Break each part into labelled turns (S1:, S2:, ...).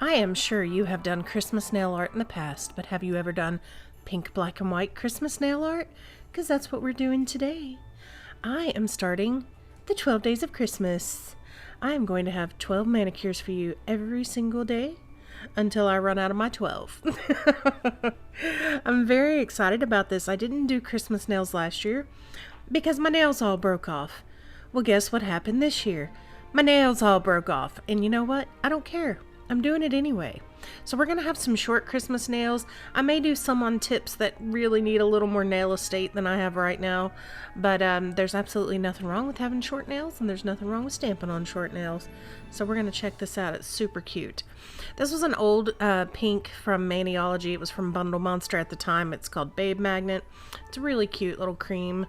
S1: I am sure you have done Christmas nail art in the past, but have you ever done pink, black, and white Christmas nail art? Because that's what we're doing today. I am starting the 12 days of Christmas. I am going to have 12 manicures for you every single day until I run out of my 12. I'm very excited about this. I didn't do Christmas nails last year because my nails all broke off. Well, guess what happened this year? My nails all broke off. And you know what? I don't care. I'm doing it anyway. So we're going to have some short Christmas nails. I may do some on tips that really need a little more nail estate than I have right now. But there's absolutely nothing wrong with having short nails, and there's nothing wrong with stamping on short nails. So we're going to check this out. It's super cute. This was an old pink from Maniology. It was from Bundle Monster at the time. It's called Babe Magnet. It's a really cute little cream.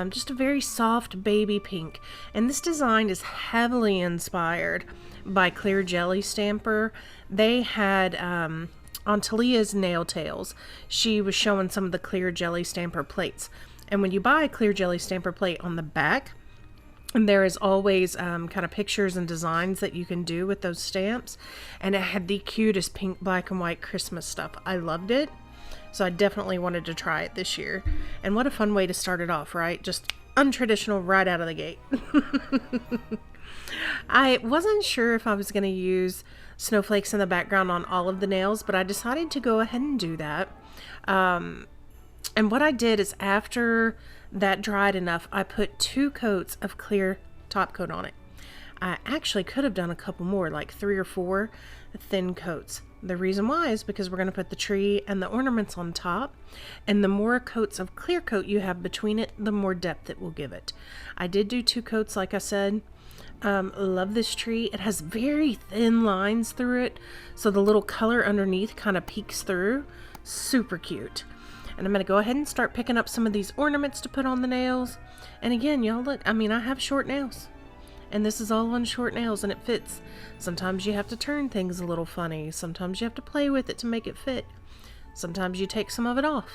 S1: Just a very soft baby pink. And this design is heavily inspired by Clear Jelly Stamper. They had on Talia's Nail Tales, she was showing some of the Clear Jelly Stamper plates. And when you buy a Clear Jelly Stamper plate, on the back, and there is always kind of pictures and designs that you can do with those stamps. And it had the cutest pink, black, and white Christmas stuff. I loved it. So I definitely wanted to try it this year. And what a fun way to start it off, right? Just untraditional right out of the gate. I wasn't sure if I was going to use snowflakes in the background on all of the nails, but I decided to go ahead and do that. And what I did is, after that dried enough, I put 2 coats of clear top coat on it. I actually could have done a couple more, like 3 or 4 thin coats. The reason why is because we're going to put the tree and the ornaments on top, and the more coats of clear coat you have between it, the more depth it will give it. I did do 2 coats, like I said. Love this tree. It has very thin lines through it, so the little color underneath kind of peeks through. Super cute. And I'm going to go ahead and start picking up some of these ornaments to put on the nails. And again, y'all look, I mean, I have short nails. And this is all on short nails, and it fits. Sometimes you have to turn things a little funny. Sometimes you have to play with it to make it fit. Sometimes you take some of it off.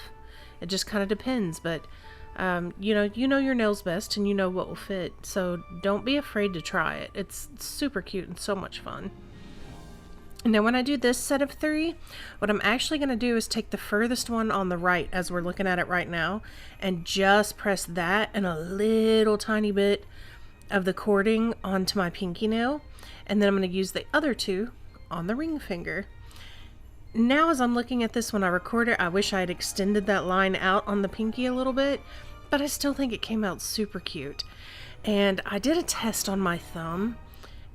S1: It just kind of depends. But, you know your nails best, and you know what will fit. So don't be afraid to try it. It's super cute and so much fun. Now when I do this set of 3, what I'm actually going to do is take the furthest one on the right, as we're looking at it right now, and just press that and a little tiny bit of the cording onto my pinky nail. And then I'm going to use the other 2 on the ring finger. Now as I'm looking at this when I record it, I wish I had extended that line out on the pinky a little bit, but I still think it came out super cute. And I did a test on my thumb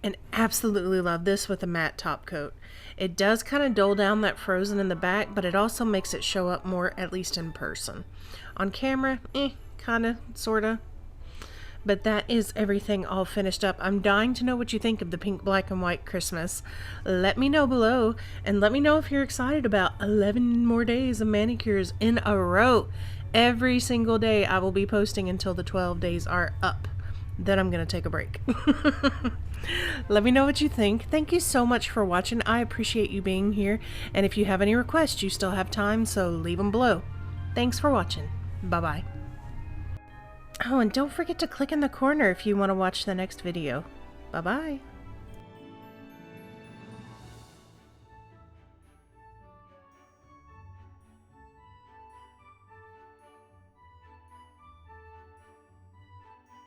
S1: and absolutely love this with a matte top coat. It does kind of dull down that frozen in the back, but it also makes it show up more, at least in person. On camera, kind of, sort of. But that is everything all finished up. I'm dying to know what you think of the pink, black, and white Christmas. Let me know below, and let me know if you're excited about 11 more days of manicures in a row. Every single day I will be posting until the 12 days are up. Then I'm going to take a break. Let me know what you think. Thank you so much for watching. I appreciate you being here. And if you have any requests, you still have time, so leave them below. Thanks for watching. Bye-bye. Oh, and don't forget to click in the corner if you want to watch the next video. Bye-bye.